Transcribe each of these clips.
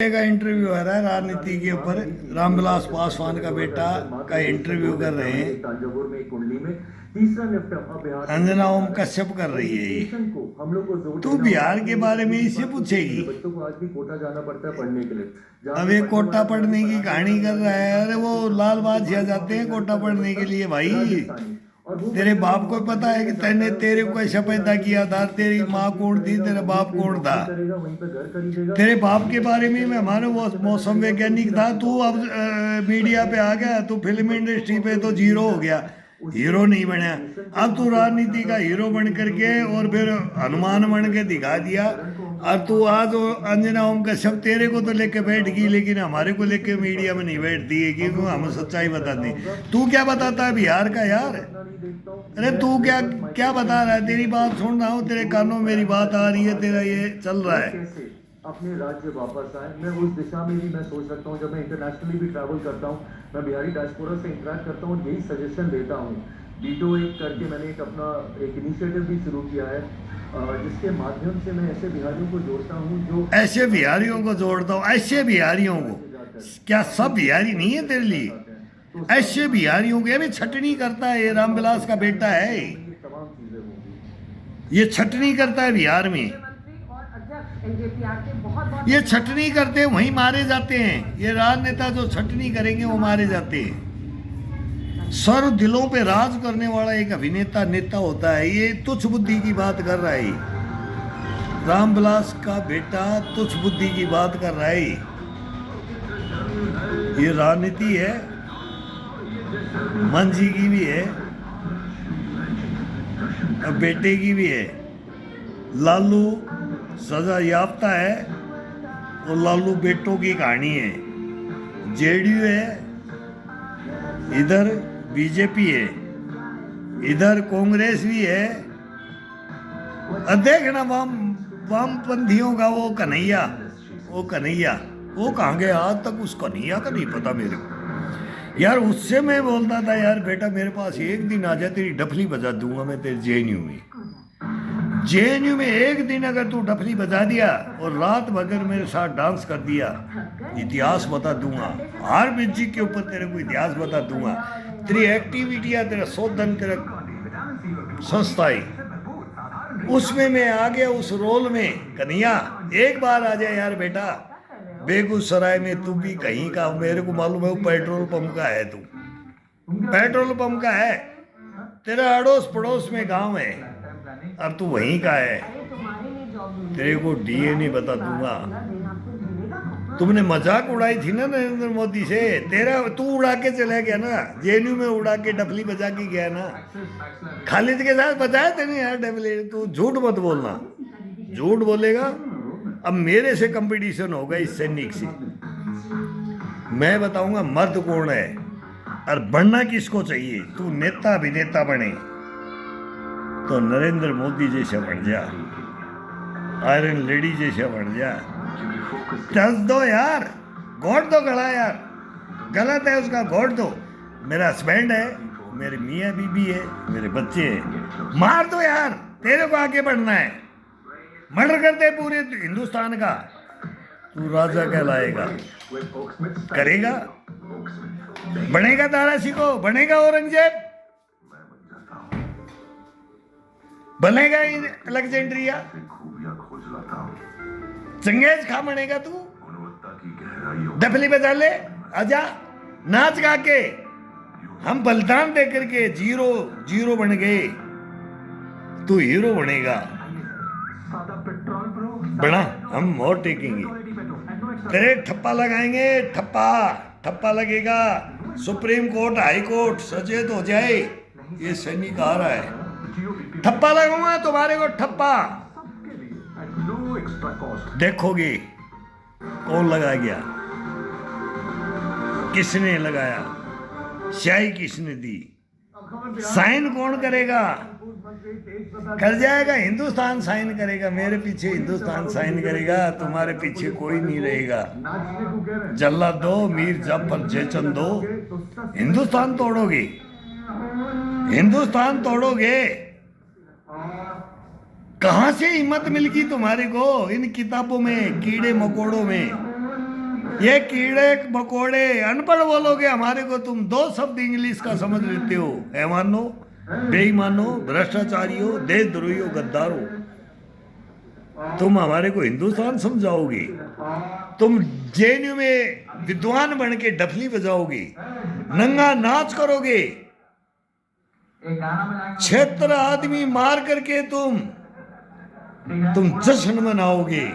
का इंटरव्यू आ रहा है राजनीति के ऊपर। रामविलास पासवान का बेटा का इंटरव्यू कर रहे हैं। अंजना ओम कश्यप कर रही है ये। तू बिहार के बारे में इसे पूछेगी। अब एक कोटा पढ़ने की कहानी कर रहा है। अरे वो लाल बादशाह जाते हैं कोटा पढ़ने के लिए भाई। तेरे बाप को पता है कि तेरे को ऐसा पैदा किया था? तेरी माँ कौन थी? तेरा बाप कौन था? तेरे बाप के बारे में हमारे वो मौसम वैज्ञानिक था। तू अब मीडिया पे आ गया, तू फिल्म इंडस्ट्री पे तो जीरो हो गया, हीरो नहीं बना। अब तू राजनीति का हीरो बन करके और फिर हनुमान बन के दिखा दिया। और तू आज अंजना ओम कश्यप तेरे को तो लेके बैठ गई, लेकिन हमारे को लेके मीडिया में नहीं बैठती है क्योंकि हम सच्चाई बताते। तू क्या बताता है बिहार का यार? अरे तू क्या बता रहा है? तेरी बात सुन रहा हूँ, तेरे कानों में मेरी बात आ रही है, तेरा ये चल रहा है। अपने राज्य वापस आए, मैं उस दिशा में ही मैं सोच रखता हूँ। जब मैं इंटरनेशनली भी ट्रैवल करता हूँ, मैं बिहारी डायस्पोरा से इंटरेक्ट करता हूँ, यही सजेशन देता हूँ। डीटो एक करके मैंने एक इनिशिएटिव भी शुरू किया है, जिसके माध्यम से मैं ऐसे बिहारियों को जोड़ता हूँ जो ऐसे बिहारियों को जोड़ता हूँ। ऐसे बिहारियों को क्या सब बिहारी नहीं है तेरे लिए? ऐसे बिहारियों को भी छटनी करता है। ये रामविलास का बेटा है, ये छटनी करता है बिहार में। ये छटनी करते हैं, वहीं मारे जाते हैं। ये राजनेता जो छटनी करेंगे वो मारे जाते हैं। सर्व दिलों पे राज करने वाला एक अभिनेता नेता होता है। ये तुच्छ बुद्धि की बात कर रहा है। रामविलास का बेटा तुच्छ बुद्धि की बात कर रहा है। ये राजनीति है, मन जी की भी है, अब बेटे की भी है। लालू सजा याफ्ता है और लालू बेटों की कहानी है। जेडीयू है, इधर बीजेपी है, इधर कांग्रेस भी है। अब देखना वामपंथियों का वो कन्हैया वो कहाँ गया? आज तक उस कन्हैया का नहीं पता मेरे को यार। उससे मैं बोलता था यार बेटा मेरे पास एक दिन आ जा, तेरी डफली बजा दूंगा मैं तेरे जेएनयू में एक दिन अगर तू डफली बजा दिया और रात भर मेरे साथ डांस कर दिया, इतिहास बता दूंगा। हर बिज्जी के ऊपर तेरे को इतिहास बता दूंगा। तेरी एक्टिविटियां, तेरा शोधन, तेरा संस्थाई, उसमें मैं आ गया उस रोल में। कन्हैया एक बार आ जाए यार बेटा। बेगूसराय में तू भी कहीं का, मेरे को मालूम है वो पेट्रोल पंप का है। तू पेट्रोल पंप का है, तेरा अड़ोस पड़ोस में गांव है, अब तू वहीं का है। तेरे को डीएनए बता दूंगा। तुमने मजाक उड़ाई थी ना नरेंद्र मोदी से, तेरा तू उड़ा के चला गया ना, जेएनयू में उड़ा के डफली बजा के गया ना। खालिद के साथ बजाया तेने यार डफली। तू झूठ मत बोलना, झूठ बोलेगा अब मेरे से कंपटीशन होगा इस सैनिक से। मैं बताऊंगा मर्द कौन है और बनना किसको चाहिए। तू नेता अभिनेता बने तो नरेंद्र मोदी जैसा बन जा, आयरन लेडी जैसा बन जा। टच दो यार, घोट दो गला यार। गलत है उसका, घोट दो। मेरा हस्बैंड है, मेरे मियाँ बीबी है, मेरे बच्चे हैं, मार दो यार। तेरे को आगे बढ़ना है, मर्डर करते पूरे हिंदुस्तान का। तू राजा कहलाएगा, करेगा, बनेगा तारा सिको, बनेगा औरंगजेब, बनेगा अलेक्जेंड्रिया, चंगेज खा बनेगा तू। डफली बजा ले, आजा नाच गा के। हम बलिदान दे करके जीरो बन गए, तू हीरो बनेगा। बना, हम और टेकेंगे, तेरे ठप्पा लगाएंगे। ठप्पा लगेगा। सुप्रीम कोर्ट, हाई कोर्ट सचेत हो जाए, ये सैनिक आ रहा है। ठप्पा लगाऊंगा तुम्हारे को, ठप्पा देखोगे कौन लगा गया, किसने लगाया, स्याही किसने दी, साइन कौन करेगा? कर जाएगा हिंदुस्तान साइन करेगा। मेरे पीछे हिंदुस्तान साइन करेगा, तुम्हारे पीछे कोई नहीं रहेगा। जल्ला दो, मीर जाफर जयचंद दो, हिंदुस्तान तोड़ोगे, हिंदुस्तान तोड़ोगे। कहाँ से हिम्मत मिल गई तुम्हारे को इन किताबों में, कीड़े मकोड़ों में? ये कीड़े मकोड़े अनपढ़ बोलोगे हमारे को, तुम दो शब्द इंग्लिश का समझ लेते हो, हैवानो, बेईमानो, भ्रष्टाचारियों, देशद्रोहियों, गद्दारों। तुम हमारे को हिंदुस्तान समझाओगे, तुम जेएनयू में विद्वान बन के डफली बजाओगे, नंगा नाच करोगे, क्षेत्र आदमी मार करके तुम जश्न मनाओगे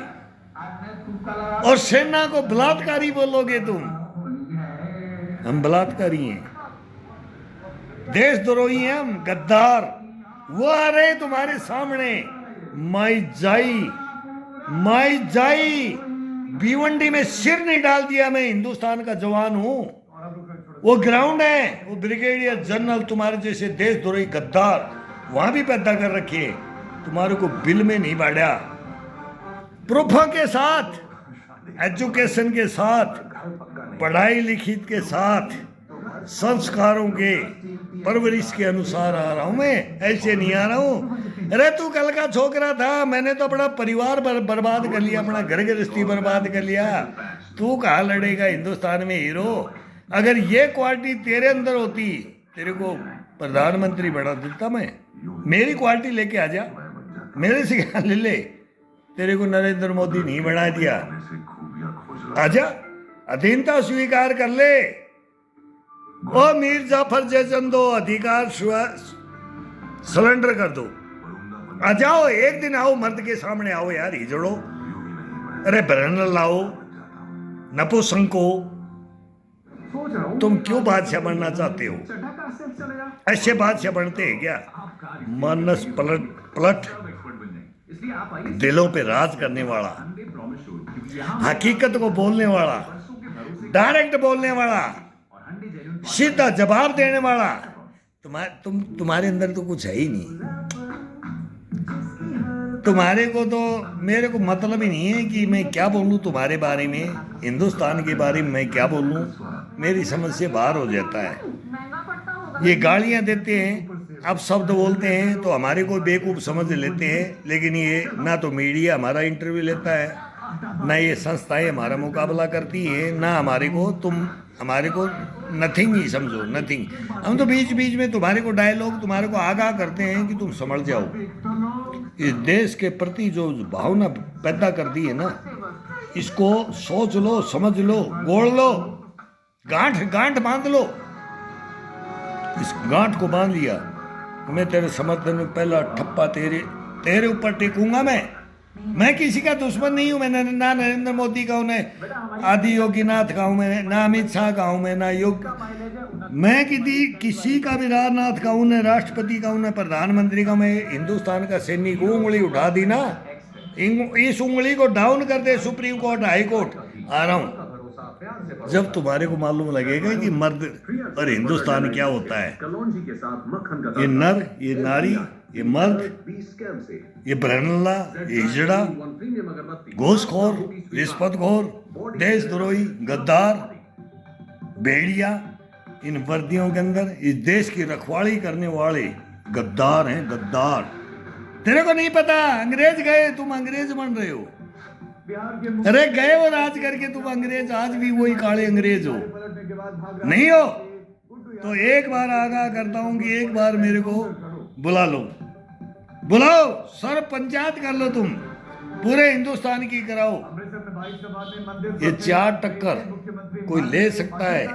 और सेना को बलात्कारी बोलोगे तुम। हम बलात्कारी हैं, देशद्रोही हैं हम, गद्दार। वो आ रहे तुम्हारे सामने, माई जाई भिवंडी में सिर नहीं डाल दिया, मैं हिंदुस्तान का जवान हूं। वो ग्राउंड है, वो ब्रिगेडियर जनरल तुम्हारे जैसे देशद्रोही गद्दार वहां भी पैदा कर रखे, तुम्हारे को बिल में नहीं बांटा। प्रूफों के साथ, एजुकेशन के साथ, पढ़ाई लिखित के साथ, संस्कारों के परवरिश के अनुसार आ रहा हूं मैं, ऐसे नहीं आ रहा हूं। अरे तू कल का छोकरा था, मैंने तो अपना परिवार बर्बाद कर लिया, अपना घर गृहस्थी बर्बाद कर लिया। तू कहाँ लड़ेगा हिंदुस्तान में हीरो? अगर ये क्वालिटी तेरे अंदर होती, तेरे को प्रधानमंत्री बना देता मैं। मेरी क्वालिटी लेके आ जा, मेरे से क्या ले ले, तेरे को नरेंद्र मोदी नहीं बना दिया। आजा, अधीनता स्वीकार कर ले। ओ मीर जाफर जैसन दो अधिकार सरेंडर कर दो। आ जाओ, एक दिन आओ, मर्द के सामने आओ यार, हिजड़ो। अरे बरनर लाओ, नपुसंको, तुम क्यों बादशाह बनना चाहते हो? ऐसे बादशाह बनते हैं क्या? मानस पलट दिलों पे राज करने वाला, हकीकत को बोलने वाला, डायरेक्ट बोलने वाला, सीधा जवाब देने वाला। तुम्हारे अंदर तो कुछ है ही नहीं। तुम्हारे को तो, मेरे को मतलब ही नहीं है कि मैं क्या बोलूं तुम्हारे बारे में, हिंदुस्तान के बारे में मैं क्या बोलूं, मेरी समझ से बाहर हो जाता है। ये गालियां देते हैं, अब शब्द बोलते हैं तो हमारे को बेवकूफ़ समझ लेते हैं, लेकिन ये ना तो मीडिया हमारा इंटरव्यू लेता है, ना ये संस्थाएं हमारा मुकाबला करती हैं, ना हमारे को नथिंग ही समझो, नथिंग। हम तो बीच बीच में तुम्हारे को डायलॉग, तुम्हारे को आगाह करते हैं कि तुम समझ जाओ। इस देश के प्रति जो भावना पैदा कर दी है ना, इसको सोच लो, समझ लो, गोड़ लो, गांठ बांध लो। इस गांठ को बांध लिया, मैं तेरे समर्थन में पहला ठप्पा तेरे ऊपर टेकूंगा। मैं किसी का दुश्मन नहीं हूं। मैं ना नरेंद्र मोदी का हूं, ना आदि योगीनाथ का हूं, मैं ना अमित शाह का हूं, मैं ना मैं किसी का भी राजनाथ का हूं, ना राष्ट्रपति का हूं, ना प्रधानमंत्री का। मैं हिंदुस्तान का सैनिक हूं। उंगली उठा दी ना, इस उंगली को डाउन कर दे सुप्रीम कोर्ट, हाई कोर्ट, आ रहा हूं। जब तुम्हारे को मालूम लगेगा कि मर्द और हिंदुस्तान क्या होता है। ये नर, ये नारी, ये मर्द, ये ब्रहनल्ला, ये हिजड़ा, घूसखोर, रिश्वतखोर, देशद्रोही, गद्दार, भेड़िया, इन वर्दियों के अंदर इस देश की रखवाली करने वाले गद्दार हैं, गद्दार। तेरे को नहीं पता, अंग्रेज गए, तुम अंग्रेज बन रहे हो। अरे गए वो राज करके, तुम अंग्रेज आज भी वही काले अंग्रेज हो। नहीं हो तो एक बार आगाह करता हूं कि एक बार मेरे को बुला लो, बुलाओ, सर पंचायत कर लो, तुम पूरे हिंदुस्तान की कराओ। ये 4 टक्कर कोई ले सकता है।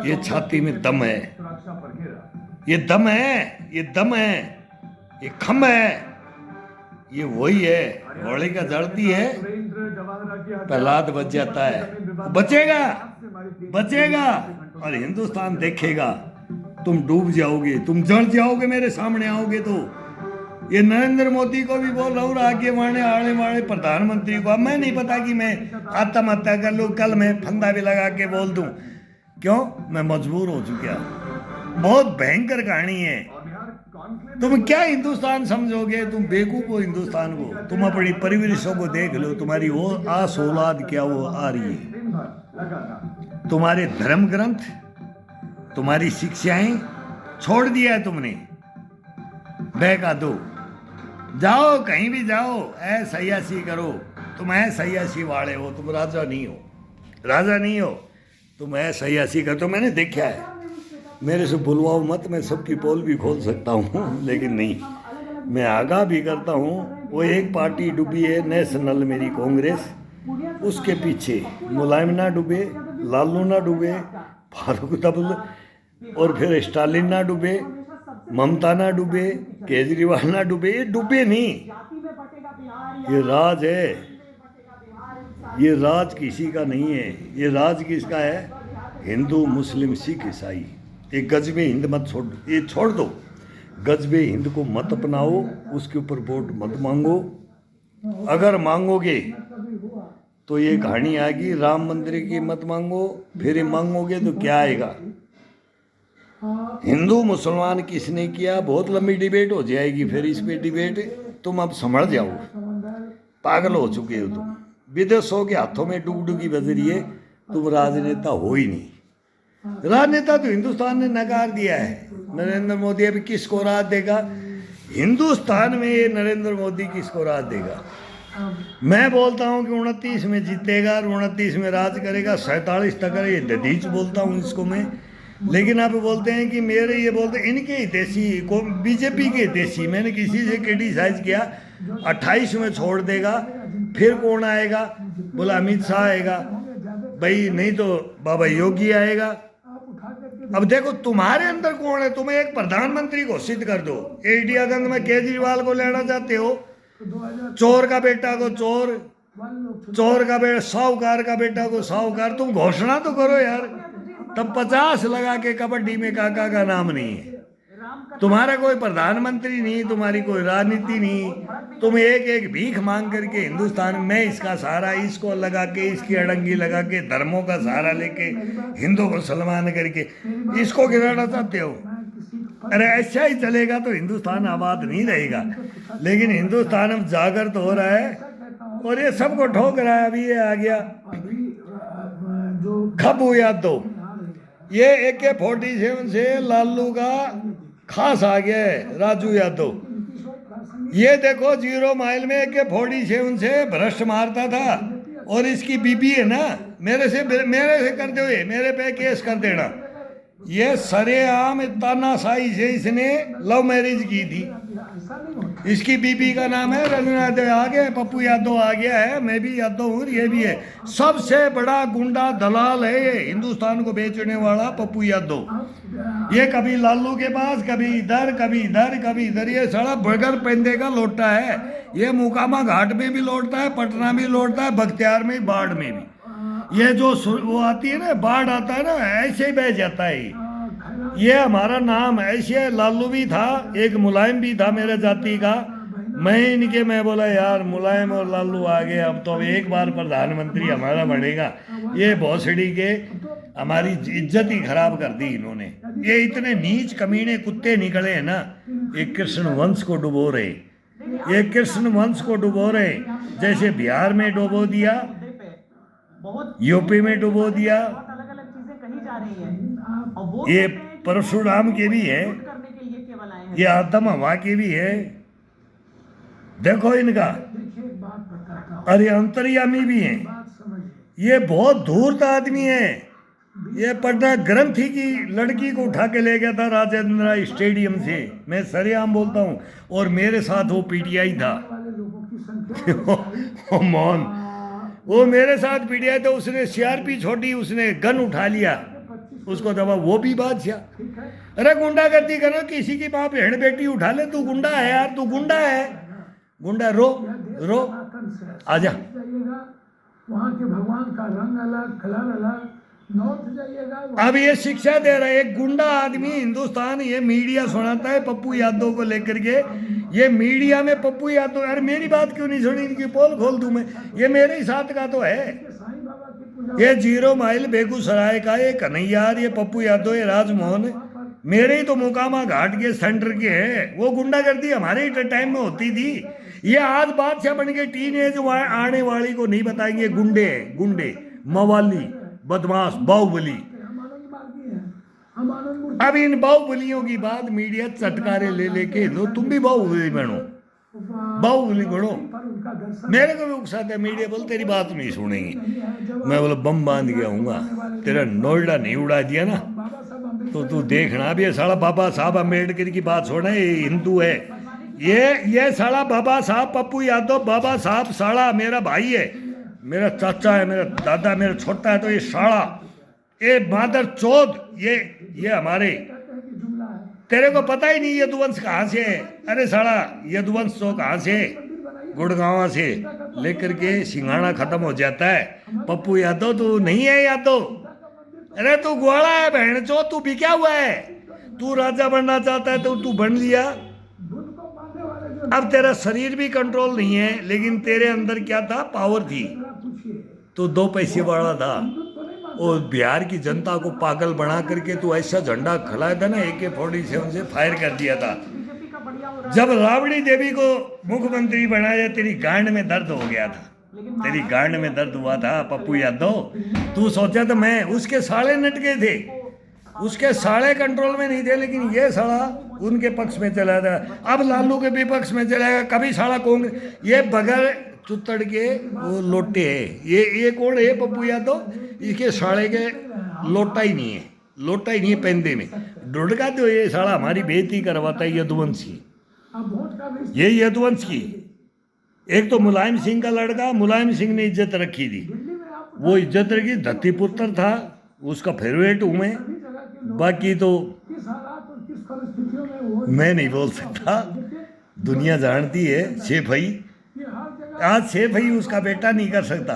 ये छाती में दम है, ये दम है, ये दम है, ये खम है। ये वही है, घोड़े का जड़ती है, प्रहलाद बच जाता है, बचेगा, बचेगा और हिंदुस्तान देखेगा। तुम डूब जाओगे, तुम जड़ जाओगे, मेरे सामने आओगे तो। ये नरेंद्र मोदी को भी बोल रहा हूँ, आगे बढ़ने आने वाले प्रधानमंत्री को। अब मैं नहीं पता कि मैं आत्महत्या कर लूँ, कल मैं फंदा भी लगा के बोल दूँ। क्यों? मैं मजबूर हो चुका। बहुत भयंकर कहानी है। तुम क्या हिंदुस्तान समझोगे? तुम बेवकूफ हो हिंदुस्तान को। तुम अपनी परिवरिशों को देख लो, तुम्हारी वो आस औलाद क्या वो आ रही है। तुम्हारे धर्म ग्रंथ, तुम्हारी शिक्षाएं छोड़ दिया है तुमने। बहका दो, जाओ कहीं भी जाओ, ऐ सयासी करो। तुम ऐ सयासी वाले हो, तुम राजा नहीं हो। राजा नहीं हो तुम ऐसा ही ऐसी कर, तो मैंने देखा है। मेरे से बुलवाओ मत, मैं सबकी पोल भी खोल सकता हूँ लेकिन नहीं, मैं आगाह भी करता हूँ। वो एक पार्टी डूबी है नेशनल मेरी कांग्रेस, उसके पीछे मुलायम ना डूबे, लालू ना डूबे, फारूक अब्दुल्ला और फिर स्टालिन ना डूबे, ममता ना डूबे, केजरीवाल ना डूबे, ये डूबे नहीं। ये राज है, ये राज किसी का नहीं है। ये राज किसका है? हिंदू, मुस्लिम, सिख, ईसाई। ये गजबे हिंद मत छोड़, ये छोड़ दो। गजबे हिंद को मत अपनाओ, उसके ऊपर वोट मत मांगो। अगर मांगोगे तो ये कहानी आएगी, राम मंदिर की मत मांगो, फिर मांगोगे तो क्या आएगा? हिंदू मुसलमान किसने किया, बहुत लंबी डिबेट हो जाएगी फिर इस पे डिबेट। तुम अब समझ जाओ, पागल हो चुके हो तुम। विदेशों के हाथों में डुगडुगी बज रही है, तुम राजनेता हो ही नहीं। राजनेता तो हिंदुस्तान ने नकार दिया है। नरेंद्र मोदी अभी किसको राज देगा? हिंदुस्तान में ये नरेंद्र मोदी किसको राज देगा? मैं बोलता हूँ कि 29 में जीतेगा और 29 में राज करेगा, 47 तक ये दधीच बोलता हूँ इसको मैं। लेकिन आप बोलते हैं कि मेरे, ये बोलते हैं इनके हितैषी को, बीजेपी के हितैषी। मैंने किसी से क्रिटिसाइज किया, 28 में छोड़ देगा, फिर कौन आएगा? बोला अमित शाह आएगा, भाई नहीं तो बाबा योगी आएगा। अब देखो तुम्हारे अंदर कौन है? तुम्हें एक प्रधानमंत्री घोषित कर दो। इंडिया गंज में केजरीवाल को लेना चाहते हो, चोर का बेटा को चोर, चोर का बेटा, साहूकार का बेटा को साहूकार। तुम घोषणा तो करो यार। तब 50 लगा के कबड्डी में काका का नाम नहीं है। तुम्हारा कोई प्रधानमंत्री नहीं, तुम्हारी कोई राजनीति नहीं। तुम एक एक भीख मांग करके हिंदुस्तान में इसका सहारा, इसको लगा के, इसकी अड़ंगी लगा के, धर्मों का सहारा लेके, हिंदू को सलमान करके इसको गिराना चाहते हो। अरे ऐसा ही चलेगा तो हिंदुस्तान आबाद नहीं रहेगा। लेकिन हिंदुस्तान अब जागृत तो हो रहा है और ये सबको ठोक रहा है। अभी ये आ गया खबू यादव, ये AK-47 से लालू का खास आ गया है राजू यादव। ये देखो 0 माइल में AK-47 से भ्रष्ट मारता था। और इसकी बीबी है ना, मेरे से करते हुए मेरे पे केस कर देना। ये सरेआम तानाशाही से इसने लव मैरिज की थी। इसकी बीबी का नाम है रंजना यादव। आ गया पप्पू यादव, आ गया है, मैं भी यादव हूँ, ये भी है। सबसे बड़ा गुंडा दलाल है ये हिंदुस्तान को बेचने वाला पप्पू यादव। ये कभी लालू के पास, कभी इधर, कभी इधर, कभी इधर। ये सारा बगैर पैंदे का लौटता है। ये मुकामा घाट में भी लौटता है, पटना में लौटता है, बख्तियार में, बाढ़ में भी। ये जो वो आती है ना, बाढ़ आता है ना, ऐसे ही बह जाता है। ये हमारा नाम ऐसे, लालू भी था, एक मुलायम भी था मेरे जाति का। मैं बोला यार मुलायम और लालू आ गए, अब तो एक बार प्रधानमंत्री हमारा बनेगा। ये भोसड़ी के हमारी इज्जत ही खराब कर दी इन्होंने। ये इतने नीच कमीने कुत्ते निकले हैं ना, ये कृष्ण वंश को डुबो रहे, ये कृष्ण वंश को डुबो रहे। जैसे बिहार में डुबो दिया, यूपी में डुबो दिया, ये परशुराम के भी है, ये आदम हवा के भी है। देखो इनका, अरे अंतर्यामी भी है। ये बहुत धूर्त आदमी है। ये पटना ग्रंथी की लड़की को उठा के ले गया था राजेंद्र स्टेडियम से, मैं सरेआम बोलता हूँ। और मेरे साथ वो PTI था ओ मोहन, वो मेरे साथ PTI था। उसने CRP छोटी, उसने गन उठा लिया, उसको दबा, वो भी बादशाह। अरे गुंडागर्दी करो, किसी की बाप हेड़ बेटी उठा ले, तू गुंडा है यार, तू गुंडा है, गुंडा। रो रो, आजा। वहाँ के भगवान का रंग अलग, कलर अलग। नॉर्थ जाइएगा, अब ये शिक्षा दे रहा है एक गुंडा आदमी हिंदुस्तान। ये मीडिया सुनाता है पप्पू यादव को लेकर के, ये मीडिया में पप्पू यादव। अरे मेरी बात क्यों नहीं सुनी? इनकी पोल खोल दूं मैं, ये मेरे ही साथ का तो है। ये 0 माइल बेगूसराय का ये कन्हैयार, ये पप्पू यादव, ये राजमोहन मेरे ही तो मुकामा घाट के सेंटर के है। वो गुंडागर्दी हमारे ही टाइम में होती थी। ये आज बादशाह बन के टीनेज आने वाली को नहीं बताएंगे। गुंडे, गुंडे, मवाली, बदमाश, बाहुबली। अब इन बाहुबलियों की बात मीडिया चटकारे ले लेके, तुम भी बाहुबली बनो, बाहुबली बनो। मेरे को भी उकसाते हैं मीडिया, बोल तेरी बात नहीं सुनेंगी। मैं बोला बम बांध के आऊँगा, तेरा नोएडा नहीं उड़ा दिया ना बाबा साहब अम्बेडकर तो तू देखना। अब ये साला बाबा साहब अम्बेडकर की बात छोड़े, ये हिंदू है। ये साला बाबा साहब पप्पू यादव, बाबा साहब साला मेरा भाई है, मेरा चाचा है, मेरा दादा मेरा छोटा है, तो ये साला ये मादर चौध ये हमारे, जुमला है। तेरे को पता ही नहीं यदुवंश कहाँ से है। अरे साला यदुवंश तो कहाँ से, गुड़गांव से लेकर के सिंघाड़ा खत्म हो जाता है। पप्पू यादव तू नहीं है यादव, अरे तू ग्वाला है बहन चो, तू बिका हुआ है। तू राजा बनना चाहता है तो तू बन लिया। बुद्ध को मानने वाले जो अब तेरा शरीर भी कंट्रोल नहीं है, लेकिन तेरे अंदर क्या था, पावर थी। जरा पूछिए, तू 2 पैसे वाला था। बुद्ध तो नहीं मानते। और बिहार की जनता को पागल बना करके तू ऐसा झंडा खड़ाया था ना, AK-47 से फायर कर दिया था। जब राबड़ी देवी को मुख्यमंत्री बनाया, तेरी गांड में दर्द हो गया था, तेरी गांड में दर्द हुआ था पप्पू यादव। तू सोचा तो मैं उसके साले नटके थे, उसके साले कंट्रोल में नहीं थे, लेकिन ये साला उनके पक्ष में चला था। अब लालू के विपक्ष में चलेगा, कभी साला कांग्रेस, ये बगैर चुत्तड़ के वो लोटे है। ये कौन है पप्पू यादव, इसके साले के लोटा ही नहीं है, लोटा ही नहीं है पेंदे में ढुड़का। तो ये साला हमारी बेइज्जती करवाता है यदुवंशी, अब वोट का भी ये यदुवंश की। एक तो मुलायम सिंह का लड़का, मुलायम सिंह ने इज्जत रखी थी, दिल्ली में आप वो इज्जत रखी। धत्ती पुत्र था, उसका फेवरेट हूँ मैं। सभी जगह के लोग बाकी तो किस हालात और किस परिस्थितियों में वो मैं नहीं बोल सकता, दुनिया जानती है। शेफई ये हर जगह आज शेफई उसका बेटा नहीं कर सकता,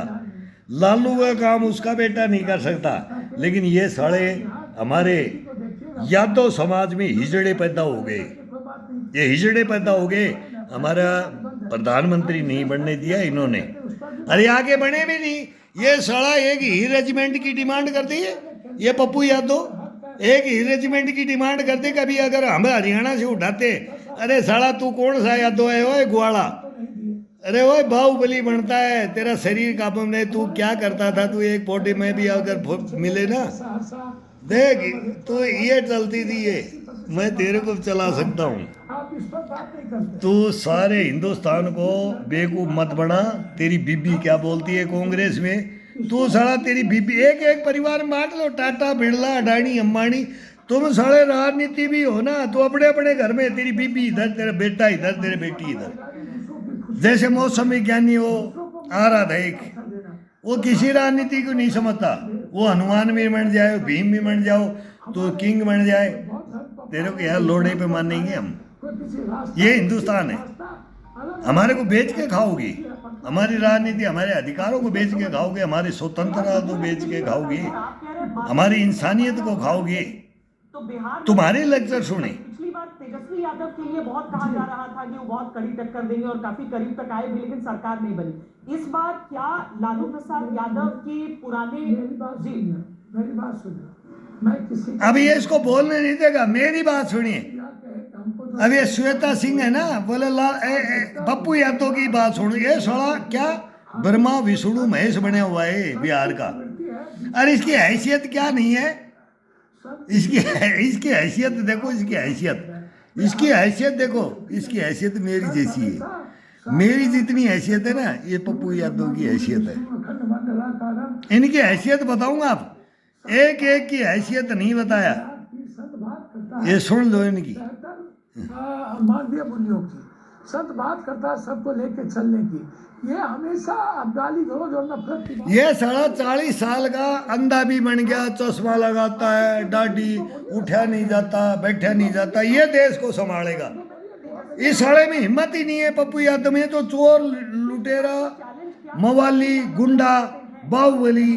लालू का काम उसका बेटा नहीं कर सकता, लेकिन ये साले हमारे यादव समाज में हिजड़े पैदा हो गए। कोई बात नहीं, ये हिजड़े पैदा हो गए, हमारा प्रधानमंत्री नहीं बनने दिया इन्होंने। अरे आगे बढ़े भी नहीं, ये साला एक ही रेजिमेंट की डिमांड करती है। ये पप्पू यादव एक ही रेजिमेंट की डिमांड करते, कभी अगर हम हरियाणा से उठाते। अरे साला तू कौन सा यादव है, ओए ग्वाला, अरे ओए बाहुबली बनता है, तेरा शरीर का बमने, तू क्या करता था। तू एक पोटी में भी अगर मिले ना, सहरसा देख तो ये चलती थी, ये मैं तेरे को चला सकता हूँ। आप इस पर बात नहीं करते। तू सारे हिंदुस्तान को बेवकूफ मत बना। तेरी बीबी क्या बोलती है कांग्रेस में, तू साला तेरी बीबी एक एक परिवार में बांट लो, टाटा बिरला अडानी अंबानी, तुम साले राजनीति भी हो ना, तो अपने अपने घर में तेरी बीबी इधर, तेरा बेटा इधर, तेरे बेटी इधर। जैसे मौसम विज्ञानी वो आ रहा था एक, वो किसी राजनीति को नहीं समझता, वो हनुमान भी बन जाए, भीम भी बन जाओ, तो किंग बन जाए, तेरे को यहाँ लोड़े पे मानेंगे हम। कोई किसी रास्ता ये हिंदुस्तान है, अलग हमारे को बेच के खाओगी, हमारी राजनीति, हमारे अधिकारों को बेच के खाओगे, हमारी स्वतंत्रता को बेच के खाओगे, हमारी इंसानियत को खाओगे। तो बिहार तुम्हारे लेक्चर सुने। पिछली बार तेजस्वी यादव के लिए बहुत कहा जा रहा था कि वो बहुत कड़ी टक्कर देंगे और काफी करीब तक आए भी, लेकिन सरकार नहीं बनी। इस बार क्या लालू प्रसाद यादव के पुराने मेरी बात सुनिए, मेरी बात सुनिए, मैं किसी अब ये इसको बोलने नहीं देगा, मेरी बात सुनिए। क्या कहे, हमको तो अब ये श्वेता सिंह है ना, बोले पप्पू यादव की बात सुनो। ये साला क्या ब्रह्मा विष्णु महेश बने हुआ है बिहार का, अरे इसकी हैसियत क्या नहीं है, इसकी हैसियत देखो, इसकी हैसियत देखो, इसकी हैसियत मेरी जैसी है। मेरी जितनी हैसियत है ना, ये पप्पू यादव की हैसियत है। अखंड मंडला कारण इनकी हैसियत बताऊंगा, आप एक एक की हैसियत नहीं बताया, की संत बात करता है, ये सुन लो इनकी। मानवीय मूल्यों की संत बात करता है, सबको लेके चलने की। ये हमेशा गाली गलौज और नफरत की बात। ये साला 40 साल का अंधा भी बन गया, चश्मा लगाता है, दाढ़ी, उठा नहीं जाता, बैठा नहीं जाता, ये देश को संभालेगा। इस साले में हिम्मत ही नहीं है पप्पू यादव में, तो चोर लुटेरा मवाली गुंडा बाहुबली,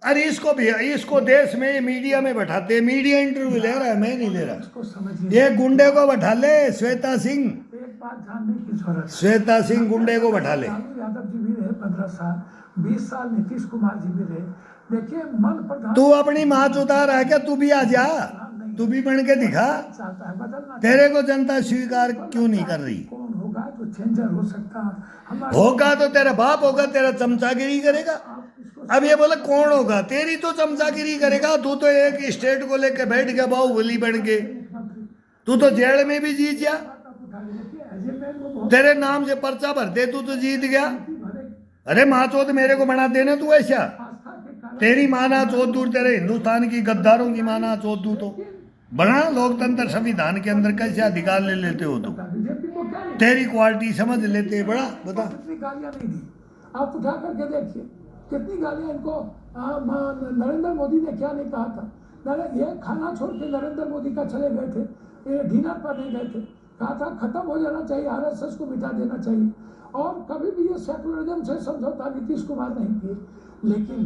अरे इसको देश में मीडिया में बैठाते, मीडिया इंटरव्यू ले रहा है, मैं नहीं ले रहा। इसको समझिए, ये गुंडे को बैठा ले, श्वेता सिंह, एक बात जानने की जरूरत है। श्वेता सिंह गुंडे को बैठा ले। लालू यादव जी भी रहे 15 साल, 20 साल नीतीश कुमार जी भी रहे। देखिए मन प्रधान तू अपनी माँ चुता रहा है क्या, तू भी आ जा, तू भी बन के दिखा। चाहता है, बदलना तेरे को जनता स्वीकार क्यों नहीं कर रही? कौन होगा जो चेंजर हो सकता है? हमारे होगा तो तेरा बाप होगा, तेरा चमचागिरी करेगा। अब ये बोले कौन होगा, तेरी तो चमचागिरी करेगा। तू तो एक स्टेट को लेके बैठ गया बाहुबली बन के, तू तो जेल में भी जीत गया, उठा ले। देखिए एजेंडा को बहुत तेरे नाम से पर्चा भरते तू तो जीत गया। भर अरे माँ चौथ मेरे को बना देना तू ऐसा। आस्था के कारण तेरी माना चौथ दूर, तेरे हिंदुस्तान की गद्दारों की माना चौथ दूर तो बना। लोकतंत्र संविधान के अंदर कैसे अधिकार ले लेते हो तुम? बीजेपी को क्या नहीं, तेरी क्वालिटी समझ लेते बड़ा, बता। कितनी गालियां नहीं दी, आप उठा करके देखिए कितनी गालियां इनको। नरेंद्र मोदी ने क्या नहीं कहा था, ये खाना छोड़ के नरेंद्र मोदी का चले गए थे, ये डिनर पर नहीं गए थे, कहा था खत्म हो जाना चाहिए, आरएसएस को मिटा देना चाहिए, और कभी भी ये सेकुलरिज्म से समझौता नीतीश कुमार नहीं किए। लेकिन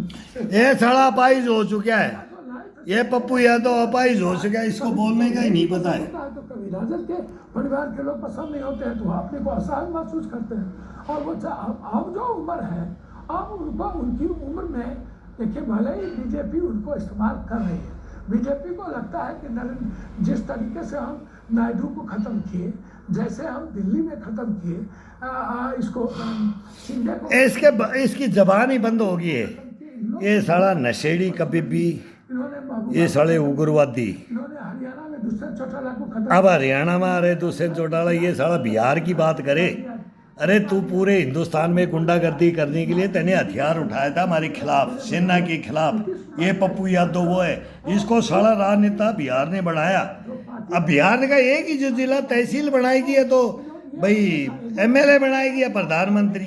ये साला अपाइज हो चुका है, ये पप्पू यादव अपाइज हो चुका है, इसको बोलने का ही नहीं पता है। तो कभी राजद के परिवार के लोग पसंद नहीं होते हैं तो अपने को असहाय महसूस करते हैं। और वो अब जो उम्र है, अब उनको उनकी उम्र में देखिए, भले ही बीजेपी उनको इस्तेमाल कर रही है, बीजेपी को लगता है कि नरेंद्र जिस तरीके से हम नायडू को ख़त्म किए, जैसे हम दिल्ली में ख़त्म किए इसको शिंदे को, इसकी जबान ही बंद हो गई है। ये साला नशेड़ी कभी भी, इन्होंने ये साले उग्रवादी। इन्होंने हरियाणा में दुष्यंत चौटाला को खत्म, अब हरियाणा में अरे दुष्यंत चौटाला, ये साला बिहार की बात करे। अरे तू पूरे हिंदुस्तान में गुंडागर्दी करने के लिए तेने हथियार उठाया था हमारे खिलाफ, सेना के खिलाफ। ये पप्पू यादव वो है, इसको साला राजनेता बिहार ने बनाया। अब बिहार का एक ही जो जिला तहसील बनाएगी है तो भाई एमएलए बनाएगी या प्रधानमंत्री,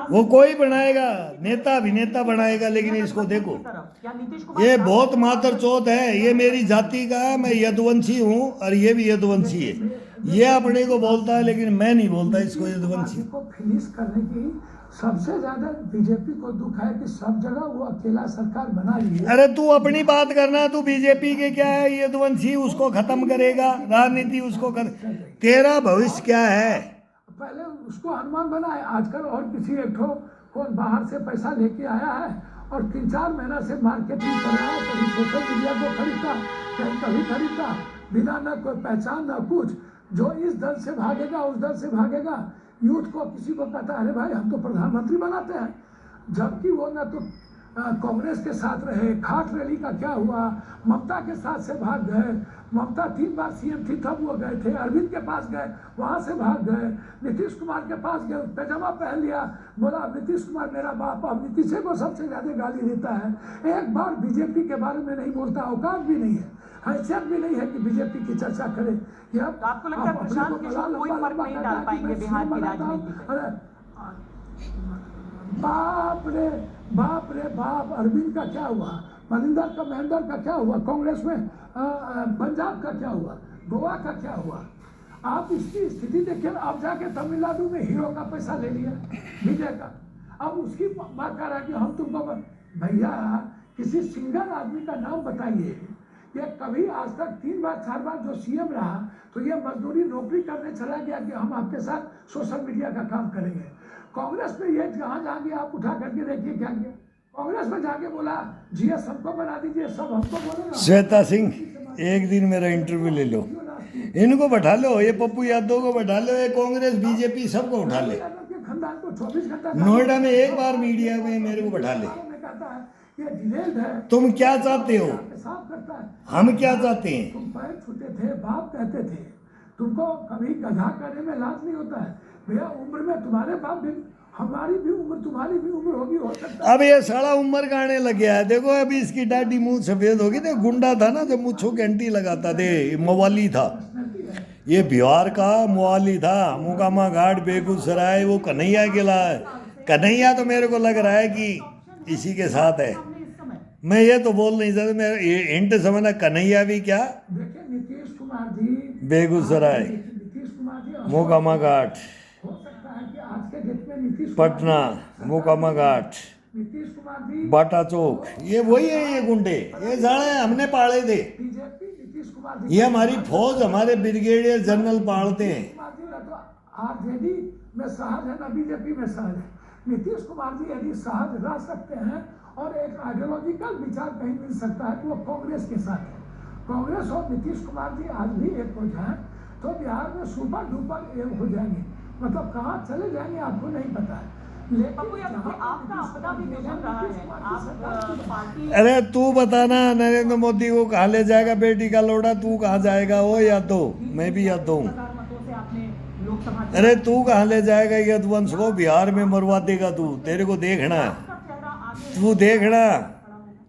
वो कोई बनाएगा, नेता अभिनेता बनाएगा। लेकिन इसको देखो, ये बहुत मातर चौथ है, ये मेरी जाति का है, मैं यदुवंशी हूँ और ये भी यदुवंशी है। ये अपने को बोलता है लेकिन मैं नहीं बोलता इसको यदुवंशी। को फिनिश करने की सबसे ज्यादा बीजेपी को दुख है कि सब जगह वो अकेला सरकार बना ली है। अरे तू अपनी बात करना, तू बीजेपी के क्या है, यदुवंशी उसको खत्म करेगा, राजनीति उसको कर, तेरा भविष्य क्या है? पहले उसको अनुमान बना है, आजकल और किसी एक ठो कौन बाहर से पैसा लेके आया है और 3-4 महीना से मार्केटिंग कर रहा है, कभी सोशल मीडिया को खरीदता, कभी खरीदता, बिना न कोई पहचान न कुछ। जो इस दल से भागेगा उस दल से भागेगा, यूथ को किसी को कहता है अरे भाई हम तो प्रधानमंत्री बनाते हैं, जबकि वो ना तो कांग्रेस के साथ रहे। खाट रैली का क्या हुआ, ममता के साथ से भाग गए, ममता 3 बार सीएम थी तब वो गए थे, अरविंद के पास गए, वहां से भाग गए, नीतीश कुमार के पास गए, पैजामा पहन लिया, बोला अब नीतीश कुमार मेरा बाप, अब नीतीश को सबसे ज्यादा गाली देता है। एक बार बीजेपी के बारे में नहीं बोलता, औकात भी नहीं है, हैसियत भी नहीं है कि बीजेपी की चर्चा करे। तो आपको लगता है प्रशांत किशोर कोई फर्क नहीं डाल पाएंगे बिहार की राजनीति पे? अरे बाप रे बाप, अरविंद का क्या हुआ, महेंद्र का क्या हुआ, कांग्रेस में पंजाब का क्या हुआ, गोवा का क्या हुआ। आप इसकी स्थिति देखिए। अब जाके तमिलनाडु में हीरो का पैसा ले लिया विजय का, अब उसकी बात कर रहा है कि हम तुमको, भैया किसी सिंगल आदमी का नाम बताइए ये कभी आज तक 3 बार 4 बार जो सीएम रहा तो ये मजदूरी नौकरी करने चला गया कि हम आपके साथ सोशल मीडिया का काम करेंगे। कांग्रेस में ये जहाँ गया आप उठा करके देखिए क्या किया, कांग्रेस में जाके बोला जीएस हमको बना दीजिए, सब हमको बोलेगा। श्वेता सिंह, एक दिन मेरा इंटरव्यू ले लो, इनको बैठा लो, ये पप्पू यादव को बैठा लो, ये कांग्रेस बीजेपी सबको उठा ले, खानदान को 24 घंटा नोएडा में एक बार मीडिया में मेरे को बैठा ले। कहता है ये डिलेड है, तुम क्या चाहते हो, साफ करता है। हम क्या चाहते हैं? तुम पैर छूते थे, बाप कहते थे, तुमको कभी गधा करने में लाज नहीं होता है भैया। उम्र में तुम्हारे बाप भी, हमारी भी उम्र, तुम्हारी भी उम्र होगी, हो सकता है। अब ये साला उम्र गाने लग गया है, देखो अभी इसकी दाढ़ी मुंह सफेद होगी। तो गुंडा था ना, जब मुझको घंटी लगाता थे, मवाली था, ये बिहार का मवाली था, मोकामा घाट बेगूसराय, वो कन्हैया गिला। कन्हैया तो मेरे को लग रहा है कि इसी के साथ है, मैं ये तो बोल नहीं सकता, मैं हिंट समझना। कन्हैया भी क्या, देखिए नीतीश कुमार जी, बेगूसराय, नीतीश कुमार जी मोकामा घाट, हो सकता है कि आज के डेट में नीतीश पटना, मोकामा घाट, नीतीश कुमार जी बाटा चौक, ये वही है, ये गुंडे, ये साले हमने पाले थे, बीजेपी, नीतीश कुमार जी ये हमारी फौज, हमारे ब्रिगेडियर जनरल पालते हैं। कुमार जी ना तो आरजेडी में सहज है ना बीजेपी में सहज है। नीतीश कुमार जी यदि सहज रह सकते हैं और एक आइडियोलॉजिकल विचार कहीं मिल सकता है तो वो कांग्रेस के साथ है। कांग्रेस और नीतीश कुमार जी आज भी एक हो जाए तो बिहार में सुपर डुपर एक हो जाएंगे, मतलब कहाँ चले जाएंगे आपको नहीं पता है। पप्पू यादव जी, आपका अपना भी विजन रहा है, आप पार्टी अरे तू बताना नरेंद्र मोदी को कहाँ ले जाएगा, बेटी का लोड़ा, तू कहाँ जाएगा? वो यादव, मैं भी यादव हूँ। मतों से आपने लोकसभा लोकसभा अरे तू कहाँ ले जाएगा यदुवंश को? बिहार में मरवा देगा तू, तेरे को देखना है, का चेहरा आगे तू देखना।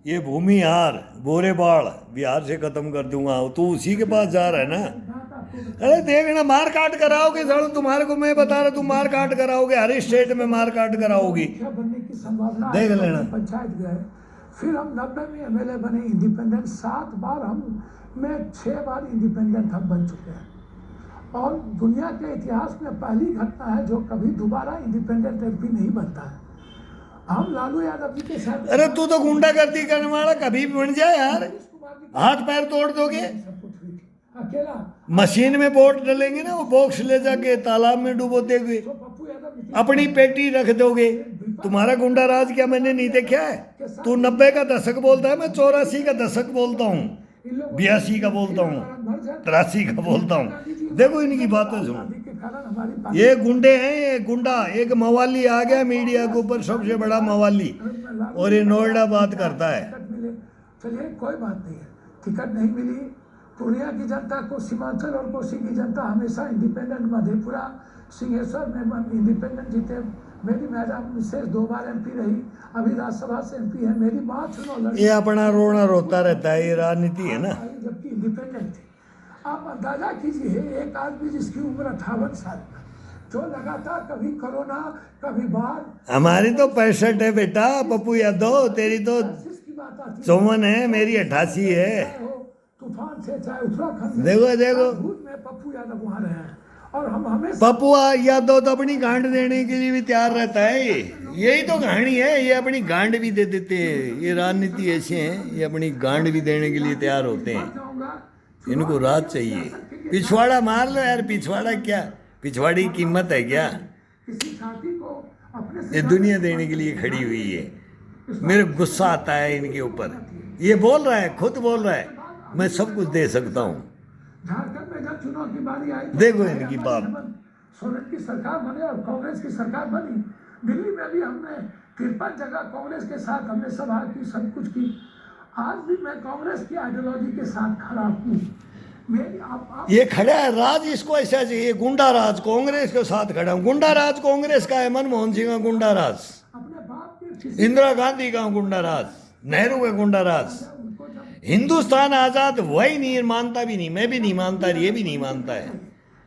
ये भूमिहार बोरेबाड़ बिहार से खत्म कर दूंगा, तू उसी के पास जा रहा है ना। अरे देखना, मार काट कराओगे सालो, तुम्हारे को मैं बता रहा, तुम मार काट कराओगे, हर स्टेट में मार काट कराओगी, मुखिया बनने की संभावना देख है। लेना। पंचायत गए, फिर हम 90 में एमएलए बने इंडिपेंडेंट, 7 बार हम मैं 6 बार इंडिपेंडेंट हम बन चुके हैं। और दुनिया के इतिहास में पहली घटना है जो कभी दोबारा इंडिपेंडेंट एमपी नहीं बनता है। हम लालू यादव जी के साथ, अरे तू तो गुंडागर्दी करने वाला, कभी भी बन जाए यार, नीतीश कुमार जी हाथ पैर तोड़ दोगे। सब कुछ हुई थी। अकेला मशीन में वोट डालेंगे ना, वो बॉक्स ले जाके तालाब में डुबो देंगे, तो पप्पू यादव नीतीश अपनी पेटी रख दोगे। तुम्हारा गुंडा राज क्या मैंने नहीं देखा है? तू 90 का दशक बोलता है, मैं 84 का दशक बोलता हूँ, इन लोगों 82 का बोलता हूँ, 83 का बोलता हूँ। देखो इनकी बातें सुनो, के कारण हमारी पार्टी ये गुंडे हैं, ये गुंडा। एक मवाली आ गया मीडिया के ऊपर, सबसे बड़ा मवाली, और ये नोएडा बात करता है। टिकट मिले, चलिए कोई बात नहीं है, टिकट नहीं मिली। पूर्णिया की जनता को, सीमांचल और कोसी की जनता हमेशा इंडिपेंडेंट, मधेपुरा सिंहेश्वर में इंडिपेंडेंट जीते। मेरी मैडम मिसेज 2 बार एमपी रही, अभी राज्यसभा से एमपी है। मेरी माँ चुनाव लड़ी, ये अपना रोना रोता रहता है, ये राजनीति है ना। जबकि इंडिपेंडेंट थी। आप अंदाजा कीजिए, एक आदमी जिसकी उम्र 58 साल, जो लगातार कभी कोरोना कभी बाढ़, हमारी तो 65 है बेटा पप्पू यादव, तेरी तो जिसकी बात आती 54 है, मेरी 88 है। चाहे हो तूफान से, चाहे उत्तराखंड में, देखो देखो, भूत में पप्पू यादव वहाँ रहे हैं। और हम हमेशा पप्पू यादव तो अपनी गांड देने के लिए भी तैयार रहता है। यही तो कहानी है, ये अपनी गांड भी दे देते हैं। ये राजनीति ऐसे हैं, ये अपनी गांड भी देने के लिए तैयार होते हैं। जाऊंगा, इनको राज चाहिए। पिछवाड़ा मार लो यार, पिछवाड़ा क्या, पिछवाड़े की कीमत है क्या? किसी साथी को अपने से ये दुनिया देने के लिए खड़ी हुई है। मेरे गुस्सा आता है इनके ऊपर। ये बोल रहा है, खुद बोल रहा है, मैं सब कुछ दे सकता हूँ। झारखंड में जब चुनाव की बारी आई, देखो इनकी बात। सोरेन की सरकार बने और कांग्रेस की सरकार बनी। दिल्ली में भी हमने 53 जगह कांग्रेस के साथ हमने सभा की, सब कुछ की। आज भी मैं कांग्रेस की आइडियोलॉजी के साथ खड़ा हूँ। मेरी आप ये खड़ा है राज, इसको ऐसा चाहिए, गुंडा राज, कांग्रेस के साथ खड़ा हूँ। गुंडा राज कांग्रेस का है, मनमोहन सिंह का गुंडा राज, अपने बाप के किसी इंदिरा गांधी का गुंडा राज, नेहरू का गुंडा राज। उनको जब हिंदुस्तान आजाद वही नहीं मानता, भी नहीं, मैं भी नहीं मानता, ये भी नहीं मानता है।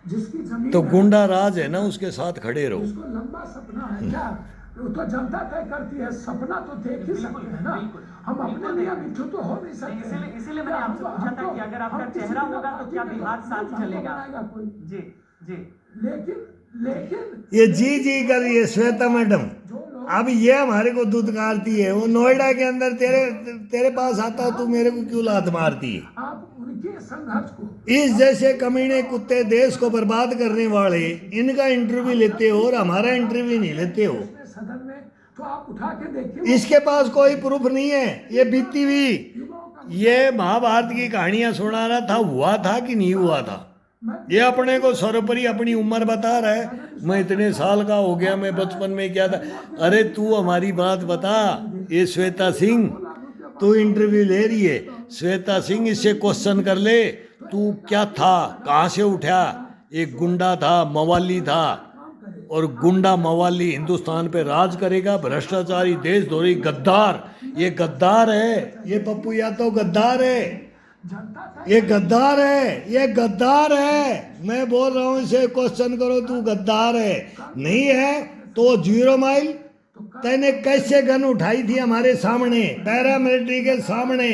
जिसकी जमीन तो है, गुंडा राज है ना, उसके साथ खड़े रहो। उसको लंबा सपना है क्या? वो तो जनता तय करती है, सपना तो देख ही सकते हैं ना। हम अपने लिए मिठू तो हो नहीं सकते। इसीलिए मैंने आपसे पूछा था कि अगर आपका चेहरा होगा तो क्या बिहार साथ चलेगा? कोई, जी जी। लेकिन ये जी कर रही है श्वेता मैडम। जो लोग अब ये हमारे को दुदकारती है। वो नोएडा के अंदर तेरे पास आता, तू मेरे को क्यों लात मारती है? आप उनके संघर्ष को, इस जैसे कमीने कुत्ते देश को बर्बाद करने वाले, इनका इंटरव्यू लेते हो और हमारा इंटरव्यू नहीं लेते हो। उसमें सदन में तो आप उठा के देखिए, इसके पास कोई प्रूफ नहीं है। ये बीती हुई, युवाओं का ये महाभारत की कहानियां सुना रहा था, हुआ था कि नहीं हुआ था। ये अपने को सर्वोपरि अपनी उम्र बता रहा है, मैं इतने साल का हो गया, मैं बचपन में क्या था। अरे तू हमारी बात बता। ये श्वेता सिंह, तू इंटरव्यू ले रही है, श्वेता सिंह इससे क्वेश्चन कर ले, तू क्या था, कहाँ से उठा? एक गुंडा था, मवाली था, और गुंडा मवाली हिंदुस्तान पे राज करेगा, भ्रष्टाचारी, देशद्रोही, गद्दार। ये गद्दार है, ये पप्पू यादव गद्दार है, जनता तय ये गद्दार है, ये गद्दार है। मैं बोल रहा हूँ, इसे क्वेश्चन करो, तू गद्दार है। नहीं है तो 0 माइल तैने कैसे गन उठाई थी हमारे सामने, पैरामिलिट्री के सामने,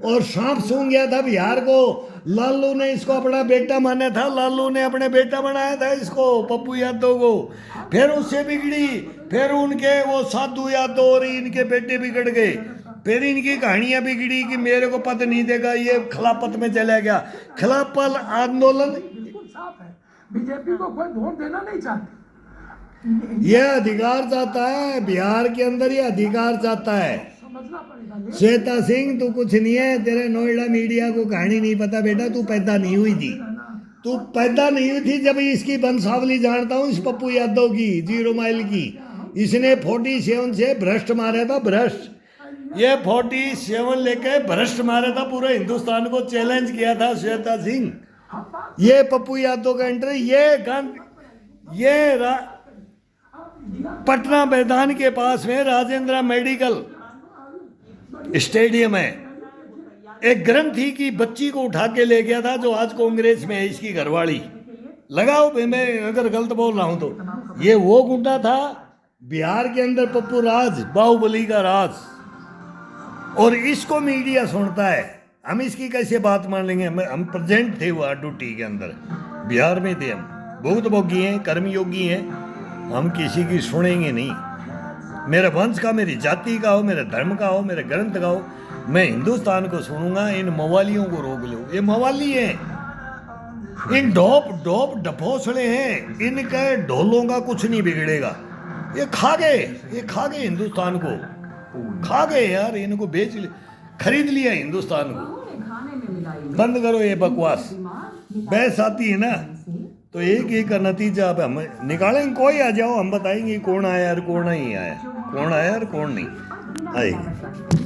और सांप सूंघ गया था बिहार को। लालू ने इसको अपना बेटा माना था, लालू ने अपने बेटा बनाया था इसको, पप्पू यादव को। फिर उससे बिगड़ी, फिर उनके वो साधु यादव और इनके बेटे बिगड़ गए। फिर इनकी कहानियां बिगड़ी कि मेरे को पद नहीं देगा, ये खिलाफत में चला गया। खिलाफत आंदोलन, बिल्कुल साफ है, बीजेपी को कोई वोट देना नहीं चाहती। ये अधिकार चाहता है, बिहार के अंदर ये अधिकार चाहता है। समझना पड़ेगा। श्वेता सिंह तू कुछ नहीं है, तेरे नोएडा मीडिया को कहानी नहीं पता बेटा, तू पैदा नहीं हुई थी। तू पैदा नहीं हुई थी जब इसकी वंशावली जानता हूँ, इस पप्पू यादव की, 0 माइल की। इसने 47 से भ्रष्ट मारा था, भ्रष्ट। ये 47 लेके भ्रष्ट मारा था, पूरे हिंदुस्तान को चैलेंज किया था श्वेता सिंह। ये पप्पू यादव का एंट्री, ये गन ये पटना मैदान के पास में राजेंद्र मेडिकल स्टेडियम है। एक ग्रंथी की बच्ची को उठा के ले गया था जो आज कांग्रेस में है, इसकी घरवाली। लगाओ मैं अगर गलत बोल रहा हूं तो। ये वो गुंडा था बिहार के अंदर, पप्पू राज, बाहुबली का राज, और इसको मीडिया सुनता है। हम इसकी कैसे बात मान लेंगे? हम प्रेजेंट थे वो ड्यूटी के अंदर, बिहार में थे हम, बहुत भोगी हैं, कर्मयोगी हैं, हम किसी की सुनेंगे नहीं। मेरे वंश का, मेरी जाति का हो, मेरे धर्म का हो, मेरे ग्रंथ का हो, मैं हिंदुस्तान को सुनूंगा। इन मवालियों को रोक लो, ये मवाली हैं, इन ढोप डफोसड़े हैं, इनके ढोलों का कुछ नहीं बिगड़ेगा। ये खा गए हिंदुस्तान को, खा गए यार, इनको खरीद लिया हिंदुस्तान को। बंद करो ये बकवास। बहस आती है ना तो एक का नतीजा अब हम निकालेंगे। कोई आ जाओ, हम बताएंगे कौन आया और कौन नहीं आया, कौन आया और कौन नहीं आएगा।